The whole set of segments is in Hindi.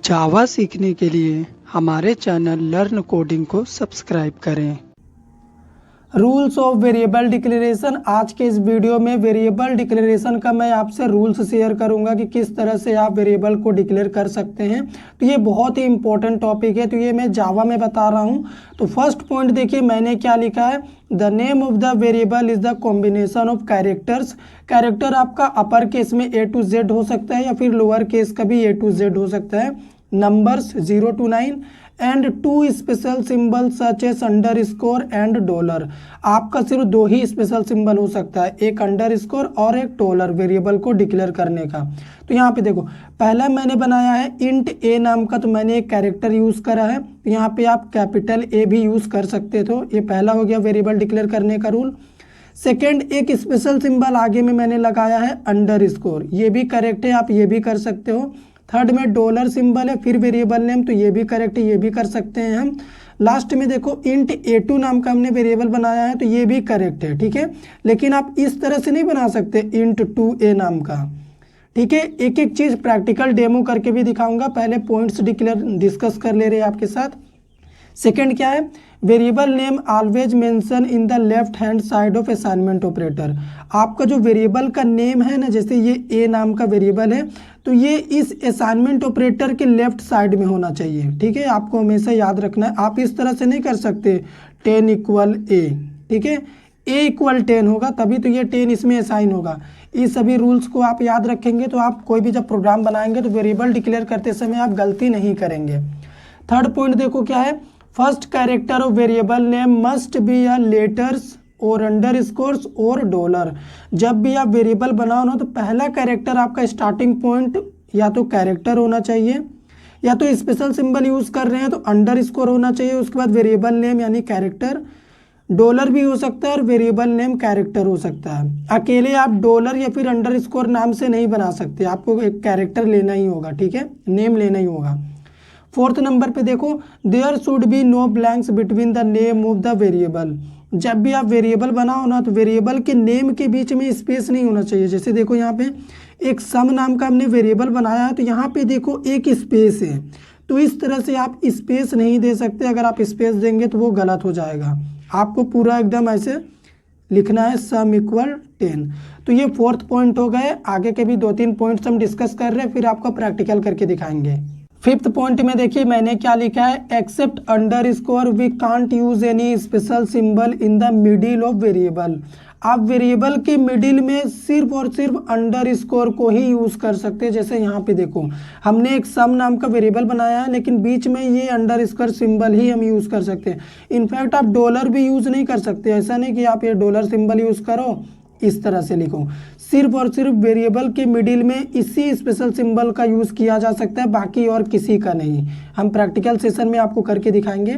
जावा सीखने के लिए हमारे चैनल लर्न कोडिंग को सब्सक्राइब करें। Rules of variable declaration. आज के इस वीडियो में वेरिएबल डिक्लेरेशन का मैं आपसे रूल्स शेयर करूंगा कि किस तरह से आप वेरिएबल को डिक्लेयर कर सकते हैं। तो ये बहुत ही इंपॉर्टेंट टॉपिक है, तो ये मैं जावा में बता रहा हूँ। तो फर्स्ट पॉइंट देखिए मैंने क्या लिखा है, the name of the variable is the combination of characters. Character आपका अपर केस में A to Z हो सकता है या फिर लोअर केस का भी A to Z हो सकता है। Numbers 0 to 9 and 2 special symbol such as underscore and dollar. आपका सिर्फ 2 ही स्पेशल सिंबल हो सकता है, एक अंडरस्कोर और एक डॉलर वेरिएबल को डिक्लेयर करने का। तो यहाँ पे देखो पहला मैंने बनाया है इंट ए नाम का, तो मैंने एक कैरेक्टर यूज़ करा है। तो यहाँ पे आप कैपिटल ए भी यूज़ कर सकते थे। ये पहला हो गया वेरिएबल डिक्लेयर करने का रूल। सेकेंड, एक स्पेशल सिंबल आगे में मैंने लगाया है अंडरस्कोर, ये भी करेक्ट है, आप ये भी कर सकते हो। थर्ड में डॉलर सिंबल है फिर वेरिएबल नेम, तो ये भी करेक्ट है, ये भी कर सकते हैं हम। लास्ट में देखो इंट A2 नाम का हमने वेरिएबल बनाया है, तो ये भी करेक्ट है, ठीक है। लेकिन आप इस तरह से नहीं बना सकते इंट 2A नाम का, ठीक है। एक एक चीज़ प्रैक्टिकल डेमो करके भी दिखाऊंगा, पहले पॉइंट्स डिस्कस कर ले रहे हैं आपके साथ। सेकेंड क्या है, variable name always mention in the left hand side of assignment operator. आपका जो वेरिएबल का नेम है ना, जैसे ये ए नाम का वेरिएबल है, तो ये इस असाइनमेंट ऑपरेटर के लेफ्ट साइड में होना चाहिए, ठीक है। आपको हमेशा याद रखना है, आप इस तरह से नहीं कर सकते 10 इक्वल ए, ठीक है। ए इक्वल 10 होगा तभी तो ये 10 इसमें असाइन होगा। इस सभी रूल्स को आप याद रखेंगे तो आप कोई भी जब प्रोग्राम बनाएंगे तो वेरिएबल डिक्लेयर करते समय आप गलती नहीं करेंगे। थर्ड पॉइंट देखो क्या है, first character of variable name must be a letters और अंडरस्कोर्स और डॉलर। जब भी आप वेरिएबल बनाओ ना तो पहला कैरेक्टर आपका स्टार्टिंग पॉइंट या तो कैरेक्टर होना चाहिए, या तो स्पेशल सिंबल यूज़ कर रहे हैं तो अंडरस्कोर होना चाहिए। उसके बाद वेरिएबल नेम यानी कैरेक्टर, डॉलर भी हो सकता है और वेरिएबल नेम कैरेक्टर हो सकता है। अकेले आप डॉलर या फिर अंडरस्कोर नाम से नहीं बना सकते, आपको एक कैरेक्टर लेना ही होगा, ठीक है, नेम लेना ही होगा। फोर्थ नंबर पे देखो, there should be no blanks between the name of the variable. जब भी आप वेरिएबल बनाओ ना तो वेरिएबल के नेम के बीच में स्पेस नहीं होना चाहिए। जैसे देखो यहाँ पे एक सम नाम का हमने वेरिएबल बनाया है, तो यहाँ पे देखो एक स्पेस है, तो इस तरह से आप स्पेस नहीं दे सकते। अगर आप स्पेस देंगे तो वो गलत हो जाएगा, आपको पूरा एकदम ऐसे लिखना है सम इक्वल 10। तो ये फोर्थ पॉइंट हो गए। आगे के भी 2-3 पॉइंट्स हम डिस्कस कर रहे हैं, फिर आपको प्रैक्टिकल करके दिखाएंगे। फिफ्थ पॉइंट में देखिए मैंने क्या लिखा है, except underscore we can't use any special symbol in the middle of variable. आप वेरिएबल के मिडिल में सिर्फ और सिर्फ अंडरस्कोर को ही यूज कर सकते हैं। जैसे यहाँ पे देखो हमने एक सम नाम का वेरिएबल बनाया है, लेकिन बीच में ये अंडरस्कोर सिंबल ही हम यूज कर सकते हैं। इनफैक्ट आप डॉलर भी यूज नहीं कर सकते, ऐसा नहीं कि आप ये डॉलर सिंबल यूज करो, इस तरह से लिखो। सिर्फ और सिर्फ वेरिएबल के मिडिल में इसी स्पेशल सिंबल का यूज़ किया जा सकता है, बाकी और किसी का नहीं। हम प्रैक्टिकल सेशन में आपको करके दिखाएंगे।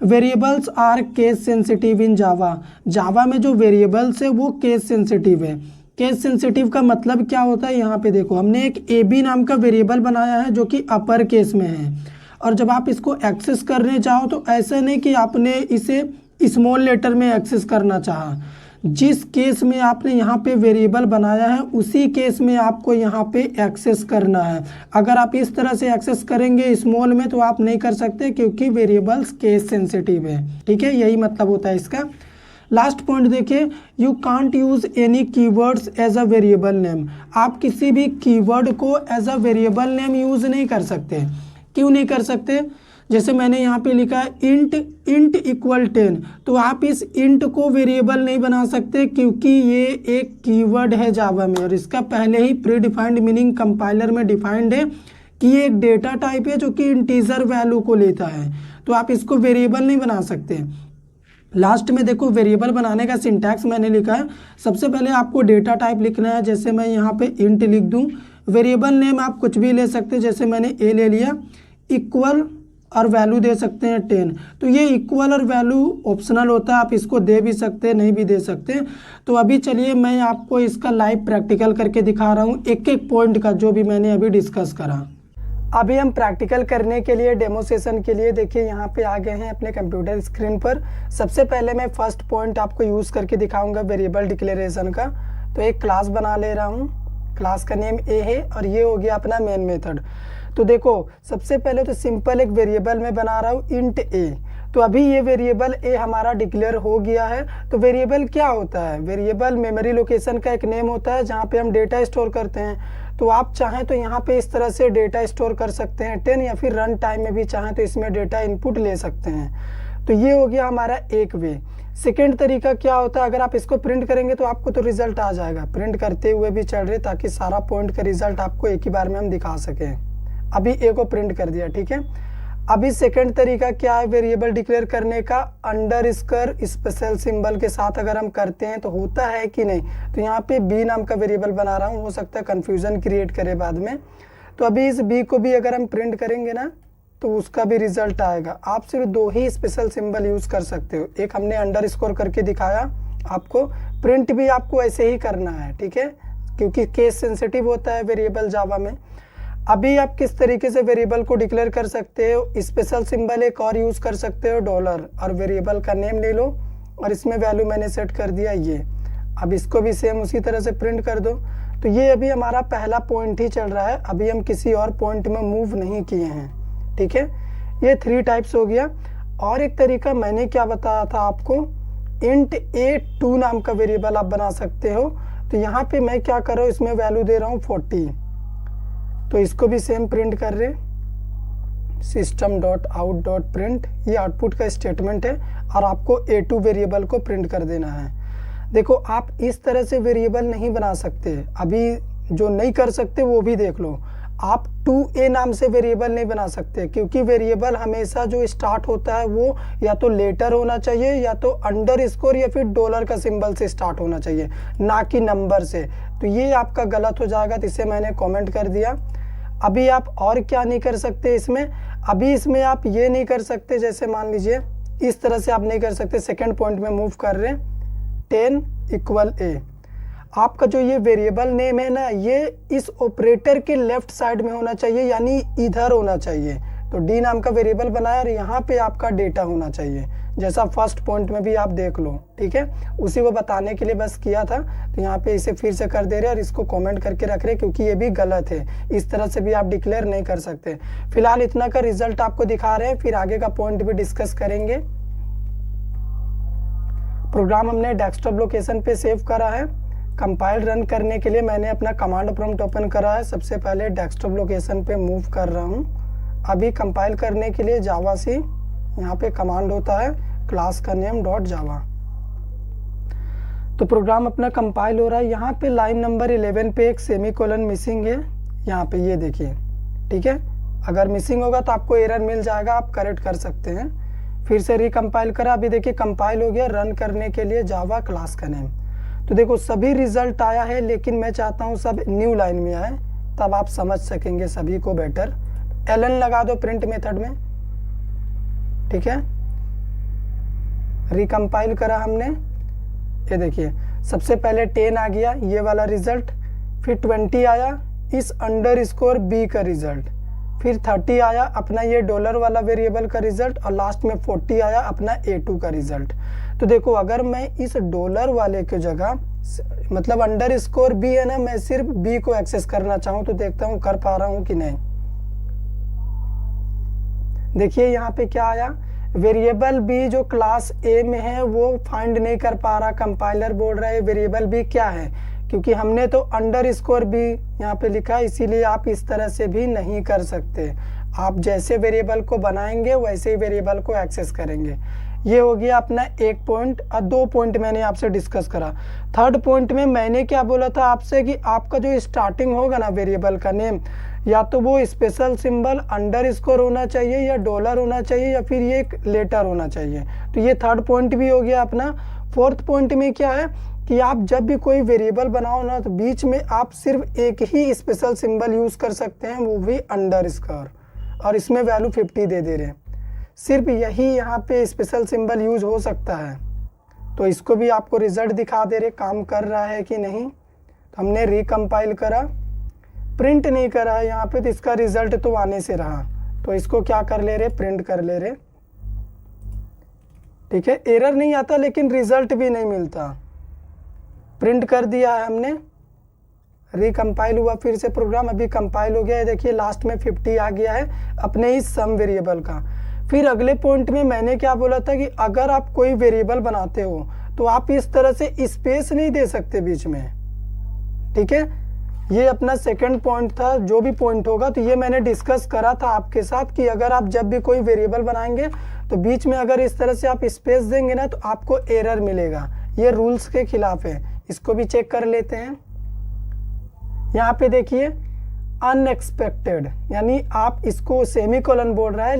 Variables are case sensitive in Java. Java में जो वेरिएबल्स है वो केस सेंसिटिव है। केस सेंसिटिव का मतलब क्या होता है, यहाँ पे देखो हमने एक ए बी नाम का वेरिएबल बनाया है जो कि अपर केस में है, और जब आप इसको एक्सेस करने चाहो तो ऐसा नहीं कि आपने इसे स्मॉल लेटर में एक्सेस करना चाहा। जिस केस में आपने यहाँ पे वेरिएबल बनाया है उसी केस में आपको यहाँ पे एक्सेस करना है। अगर आप इस तरह से एक्सेस करेंगे स्मॉल में तो आप नहीं कर सकते, क्योंकि वेरिएबल्स केस सेंसिटिव है, ठीक है, यही मतलब होता है इसका। लास्ट पॉइंट देखिए, you can't use any keywords as a variable name. आप किसी भी कीवर्ड को as a variable name use नहीं कर सकते। क्यों नहीं कर सकते, जैसे मैंने यहाँ पे लिखा है इंट इक्वल 10, तो आप इस इंट को वेरिएबल नहीं बना सकते, क्योंकि ये एक कीवर्ड है जावा में और इसका पहले ही प्री डिफाइंड मीनिंग कंपाइलर में डिफाइंड है कि ये एक डेटा टाइप है जो कि इंटीजर वैल्यू को लेता है, तो आप इसको वेरिएबल नहीं बना सकते। लास्ट में देखो वेरिएबल बनाने का सिंटैक्स मैंने लिखा है। सबसे पहले आपको डेटा टाइप लिखना है, जैसे मैं यहाँ पे इंट लिख दूँ। वेरिएबल नेम आप कुछ भी ले सकते हैं, जैसे मैंने ए ले लिया, इक्वल और वैल्यू दे सकते हैं 10। तो ये इक्वल और वैल्यू ऑप्शनल होता है, आप इसको दे भी सकते हैं, नहीं भी दे सकते। तो अभी चलिए मैं आपको इसका लाइव प्रैक्टिकल करके दिखा रहा हूँ, एक एक पॉइंट का जो भी मैंने अभी डिस्कस करा। अभी हम प्रैक्टिकल करने के लिए डेमो सेशन के लिए देखिए यहाँ पे आ गए हैं अपने कंप्यूटर स्क्रीन पर। सबसे पहले मैं फर्स्ट पॉइंट आपको यूज़ करके दिखाऊंगा वेरिएबल डिक्लेरेशन का। तो एक क्लास बना ले रहा हूँ, क्लास का नेम ए है और ये हो गया अपना मेन मेथड। तो देखो सबसे पहले तो सिंपल एक वेरिएबल मैं बना रहा हूँ इंट ए। तो अभी ये वेरिएबल ए हमारा डिक्लेयर हो गया है। तो वेरिएबल क्या होता है? वेरिएबल मेमोरी लोकेशन का एक नेम होता है जहाँ पे हम डेटा स्टोर करते हैं। तो आप चाहें तो यहाँ पे इस तरह से डेटा स्टोर कर सकते हैं 10, या फिर रन टाइम में भी चाहें तो इसमें डेटा इनपुट ले सकते हैं। तो ये हो गया हमारा एक वे। सेकेंड तरीका क्या होता है, अगर आप इसको प्रिंट करेंगे तो आपको तो रिजल्ट आ जाएगा। प्रिंट करते हुए भी चल रहे ताकि सारा पॉइंट का रिजल्ट आपको एक ही बार में हम दिखा सकें। अभी ए को प्रिंट कर दिया, ठीक है। अभी सेकंड तरीका क्या है वेरिएबल डिक्लेयर करने का? अंडरस्कोर स्पेशल सिंबल के साथ अगर हम करते हैं तो होता है कि नहीं। तो यहाँ पे बी नाम का वेरिएबल बना रहा हूँ, हो सकता है कन्फ्यूजन क्रिएट करे बाद में। तो अभी इस बी को भी अगर हम प्रिंट करेंगे ना तो उसका भी रिजल्ट आएगा। आप सिर्फ दो ही स्पेशल सिंबल यूज कर सकते हो। एक हमने अंडरस्कोर करके दिखाया आपको, प्रिंट भी आपको ऐसे ही करना है, ठीक है, क्योंकि केस सेंसिटिव होता है वेरिएबल जावा में। अभी आप किस तरीके से वेरिएबल को डिक्लेयर कर सकते हो? स्पेशल सिंबल एक और यूज कर सकते हो, डॉलर, और वेरिएबल का नेम ले लो और इसमें वैल्यू मैंने सेट कर दिया ये। अब इसको भी सेम उसी तरह से प्रिंट कर दो। तो ये अभी हमारा पहला पॉइंट ही चल रहा है, अभी हम किसी और पॉइंट में मूव नहीं किए हैं, ठीक है। ये 3 टाइप्स हो गया। और एक तरीका मैंने क्या बताया था आपको, इंट A2 नाम का वेरिएबल आप बना सकते हो। तो यहाँ पे मैं क्या कर रहा हूँ, इसमें वैल्यू दे रहा हूँ 40। तो इसको भी सेम प्रिंट कर रहे, system.out.print, ये आउटपुट का स्टेटमेंट है और आपको A2 वेरिएबल को प्रिंट कर देना है। देखो आप इस तरह से वेरिएबल नहीं बना सकते, अभी जो नहीं कर सकते वो भी देख लो। आप 2a नाम से वेरिएबल नहीं बना सकते, क्योंकि वेरिएबल हमेशा जो स्टार्ट होता है वो या तो लेटर होना चाहिए या तो अंडरस्कोर या फिर डॉलर का सिंबल से स्टार्ट होना चाहिए, ना कि नंबर से। तो ये आपका गलत हो जाएगा, तो इसे मैंने कमेंट कर दिया। अभी आप और क्या नहीं कर सकते इसमें? अभी इसमें आप ये नहीं कर सकते, जैसे मान लीजिए इस तरह से आप नहीं कर सकते। सेकेंड पॉइंट में मूव कर रहे 10 = a। आपका जो ये वेरिएबल नेम है ना, ये इस ऑपरेटर के लेफ्ट साइड में होना चाहिए, यानी इधर होना चाहिए। तो डी नाम का वेरिएबल बनाया और यहाँ पे आपका डेटा होना चाहिए, जैसा फर्स्ट पॉइंट में भी आप देख लो, ठीक है। उसी को बताने के लिए बस किया था। तो यहाँ पे इसे फिर से कर दे रहे और इसको कमेंट करके रख रहे, क्योंकि ये भी गलत है। इस तरह से भी आप डिक्लेयर नहीं कर सकते। फिलहाल इतना का रिजल्ट आपको दिखा रहे हैं, फिर आगे का पॉइंट भी डिस्कस करेंगे। प्रोग्राम हमने डेस्कटॉप लोकेशन पे सेव करा है। कंपाइल रन करने के लिए मैंने अपना कमांड प्रॉम्प्ट ओपन करा है। सबसे पहले डेस्कटॉप लोकेशन पे मूव कर रहा हूँ। अभी कंपाइल करने के लिए जावा सी यहाँ पे कमांड होता है, क्लास का नेम .java। तो प्रोग्राम अपना कंपाइल हो रहा है। यहाँ पे लाइन नंबर 11 पे एक सेमीकोलन मिसिंग है, यहाँ पे ये देखिए, ठीक है। अगर मिसिंग होगा तो आपको एरर मिल जाएगा, आप करेक्ट कर सकते हैं। फिर से रिकम्पाइल करा, अभी देखिए कंपाइल हो गया। रन करने के लिए जावा क्लास का नेम। तो देखो सभी रिजल्ट आया है, लेकिन मैं चाहता हूँ सब न्यू लाइन में आए, तब आप समझ सकेंगे सभी को बेटर। ln लगा दो प्रिंट मेथड में, ठीक है। रिकम्पाइल करा हमने, ये देखिए सबसे पहले 10 आ गया ये वाला रिजल्ट, फिर 20 आया इस अंडरस्कोर बी का रिजल्ट, फिर 30 आया अपना ये डॉलर वाला वेरिएबल का रिजल्ट, और लास्ट में 40 आया अपना A2 का रिजल्ट। तो देखो अगर मैं इस डॉलर वाले की जगह, मतलब अंडरस्कोर बी है ना, मैं सिर्फ बी को एक्सेस करना चाहूँ तो देखता हूँ कर पा रहा हूँ कि नहीं। देखिए यहाँ पे क्या आया, वेरिएबल बी जो क्लास ए में है वो फाइंड नहीं कर पा रहा। कंपाइलर बोल रहा है वेरिएबल बी क्या है, क्योंकि हमने तो अंडरस्कोर बी यहाँ पे लिखा है, इसीलिए आप इस तरह से भी नहीं कर सकते। आप जैसे वेरिएबल को बनाएंगे वैसे ही वेरिएबल को एक्सेस करेंगे। ये हो गया अपना एक पॉइंट, और 2 पॉइंट मैंने आपसे डिस्कस करा। थर्ड पॉइंट में मैंने क्या बोला था आपसे कि आपका जो स्टार्टिंग होगा ना वेरिएबल का नेम, या तो वो स्पेशल सिंबल अंडरस्कोर होना चाहिए या डॉलर होना चाहिए या फिर ये एक लेटर होना चाहिए। तो ये थर्ड पॉइंट भी हो गया अपना। फोर्थ पॉइंट में क्या है कि आप जब भी कोई वेरिएबल बनाओ ना, तो बीच में आप सिर्फ एक ही स्पेशल सिंबल यूज कर सकते हैं, वो भी अंडरस्कोर, और इसमें वैल्यू 50 दे रहे हैं। सिर्फ यही यहाँ पे स्पेशल सिंबल यूज हो सकता है। तो इसको भी आपको रिजल्ट दिखा दे रहे काम कर रहा है कि नहीं। तो हमने रिकम्पाइल करा, प्रिंट नहीं करा है यहाँ पे, तो इसका रिजल्ट तो आने से रहा। तो इसको क्या कर ले रहे, प्रिंट कर ले रहे, ठीक है। एरर नहीं आता लेकिन रिजल्ट भी नहीं मिलता। प्रिंट कर दिया है हमने, रिकम्पाइल हुआ फिर से प्रोग्राम, अभी कंपाइल हो गया है, देखिए लास्ट में 50 आ गया है अपने इस सम वेरिएबल का। फिर अगले पॉइंट में मैंने क्या बोला था कि अगर आप कोई वेरिएबल बनाते हो तो आप इस तरह से स्पेस नहीं दे सकते बीच में, ठीक है। ये अपना सेकंड पॉइंट था, जो भी पॉइंट होगा तो ये मैंने डिस्कस करा था आपके साथ कि अगर आप जब भी कोई वेरिएबल बनाएंगे तो बीच में अगर इस तरह से आप स्पेस देंगे ना तो आपको एरर मिलेगा, ये रूल्स के खिलाफ है। इसको भी चेक कर लेते हैं। यहाँ पे देखिए अनएक्सपेक्टेड, यानी आप इसको सेमीकोलन बोल रहा है,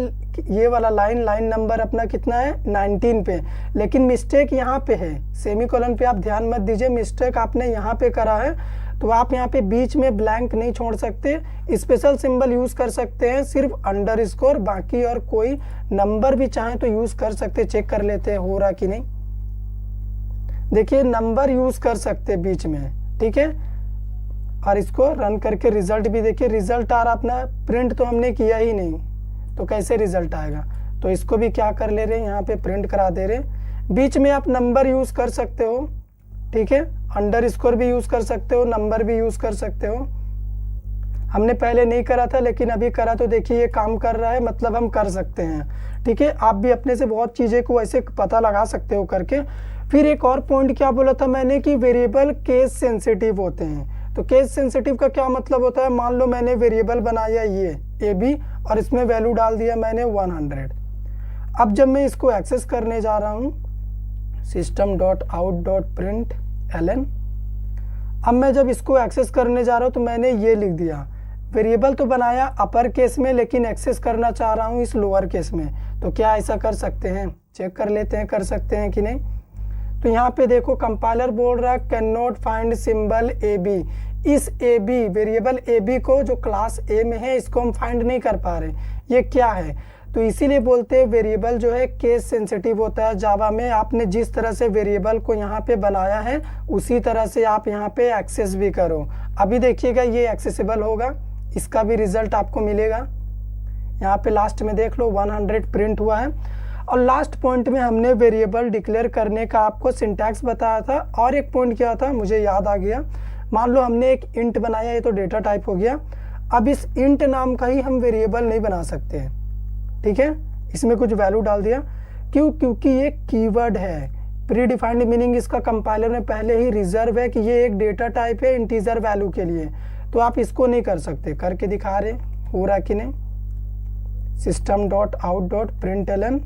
ये वाला लाइन नंबर अपना कितना है 19 पे, लेकिन मिस्टेक यहाँ पे है, सेमीकोलन पे आप ध्यान मत दीजिए, मिस्टेक आपने यहाँ पे करा है। तो आप यहाँ पे बीच में ब्लैंक नहीं छोड़ सकते, स्पेशल सिंबल यूज कर सकते हैं सिर्फ अंडरस्कोर, बाकी और कोई नंबर भी चाहे तो यूज कर सकते। चेक कर लेते हैं हो रहा कि नहीं। देखिए नंबर यूज कर सकते बीच में, ठीक है। और इसको रन करके रिजल्ट भी देखिए, रिजल्ट आ रहा अपना, प्रिंट तो हमने किया ही नहीं तो कैसे रिजल्ट आएगा। तो इसको भी क्या कर ले रहे हैं, यहाँ पे प्रिंट करा दे रहे हैं। बीच में आप नंबर यूज कर सकते हो, ठीक है, अंडरस्कोर भी यूज कर सकते हो, नंबर भी यूज कर सकते हो। हमने पहले नहीं करा था लेकिन अभी करा तो देखिए ये काम कर रहा है, मतलब हम कर सकते हैं, ठीक है। आप भी अपने से बहुत चीज़ें को ऐसे पता लगा सकते हो करके। फिर एक और पॉइंट क्या बोला था मैंने कि वेरिएबल केस सेंसिटिव होते हैं। तो केस सेंसिटिव का क्या मतलब होता है, मान लो मैंने वेरिएबल बनाया ये AB और इसमें वैल्यू डाल दिया मैंने 100। अब जब मैं इसको एक्सेस करने जा रहा हूँ system.out.println, अब मैं जब इसको एक्सेस करने जा रहा हूँ तो मैंने ये लिख दिया, वेरिएबल तो बनाया अपर केस में लेकिन एक्सेस करना चाह रहा हूँ इस लोअर केस में। तो क्या ऐसा कर सकते हैं, चेक कर लेते हैं कर सकते हैं कि नहीं। तो यहाँ पे देखो कंपाइलर बोल रहा है can not find symbol AB, इस AB वेरिएबल AB को जो क्लास A में है इसको हम फाइंड नहीं कर पा रहे, ये क्या है। तो इसीलिए बोलते हैं वेरिएबल जो है केस सेंसिटिव होता है। जावा में आपने जिस तरह से वेरिएबल को यहाँ पे बनाया है उसी तरह से आप यहाँ पे एक्सेस भी करो। अभी देखिएगा ये एक्सेसिबल होगा, इसका भी रिजल्ट आपको मिलेगा। यहाँ पे लास्ट में देख लो 100 प्रिंट हुआ है। और लास्ट पॉइंट में हमने वेरिएबल डिक्लेयर करने का आपको सिंटैक्स बताया था। और एक पॉइंट क्या था मुझे याद आ गया, मान लो हमने एक इंट बनाया, ये तो डेटा टाइप हो गया। अब इस इंट नाम का ही हम वेरिएबल नहीं बना सकते हैं, ठीक है। इसमें कुछ वैल्यू डाल दिया, क्यों, क्योंकि ये कीवर्ड है। प्री डिफाइंड मीनिंग इसका कंपाइलर में पहले ही रिजर्व है कि ये एक डेटा टाइप है इंटीजर वैल्यू के लिए, तो आप इसको नहीं कर सकते। करके दिखा रहे हो रहा कि नहीं, system.out.println,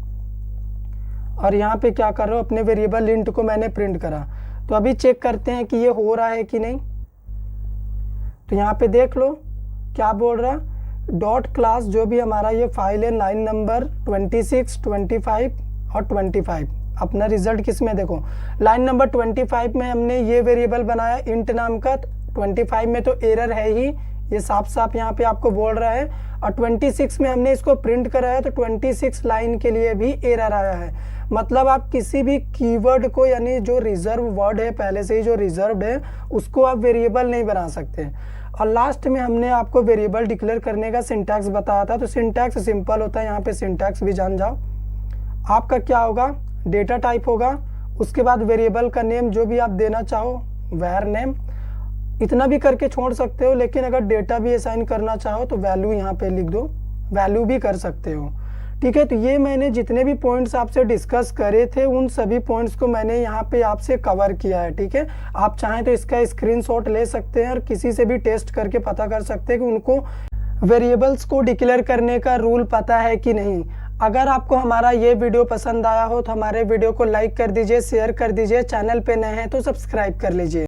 और यहाँ पे क्या कर रहा हूँ अपने वेरिएबल इंट को मैंने प्रिंट करा। तो अभी चेक करते हैं कि ये हो रहा है कि नहीं। तो यहाँ पे देख लो क्या बोल रहा, डॉट क्लास जो भी हमारा ये फाइल है लाइन नंबर 26, 25 और 25। अपना रिजल्ट किस में देखो, लाइन नंबर 25 में हमने ये वेरिएबल बनाया इंट नाम का, 25 में तो एरर है ही, ये साफ साफ यहाँ पे आपको बोल रहा है। और 26 में हमने इसको प्रिंट कराया तो 26 लाइन के लिए भी एरर आया है। मतलब आप किसी भी कीवर्ड को, यानी जो रिजर्व वर्ड है पहले से ही जो रिजर्व्ड है, उसको आप वेरिएबल नहीं बना सकते। और लास्ट में हमने आपको वेरिएबल डिक्लेयर करने का सिंटैक्स बताया था। तो सिंटैक्स सिंपल होता है, यहाँ पे सिंटैक्स भी जान जाओ। आपका क्या होगा, डेटा टाइप होगा, उसके बाद वेरिएबल का नेम जो भी आप देना चाहो, वैर नेम, इतना भी करके छोड़ सकते हो। लेकिन अगर डेटा भी असाइन करना चाहो तो वैल्यू यहाँ पे लिख दो, वैल्यू भी कर सकते हो, ठीक है। तो ये मैंने जितने भी पॉइंट्स आपसे डिस्कस करे थे उन सभी पॉइंट्स को मैंने यहाँ पे आपसे कवर किया है, ठीक है। आप चाहें तो इसका स्क्रीनशॉट ले सकते हैं और किसी से भी टेस्ट करके पता कर सकते हैं कि उनको वेरिएबल्स को डिक्लेयर करने का रूल पता है कि नहीं। अगर आपको हमारा ये वीडियो पसंद आया हो तो हमारे वीडियो को लाइक कर दीजिए, शेयर कर दीजिए, चैनल पे नए हैं तो सब्सक्राइब कर लीजिए।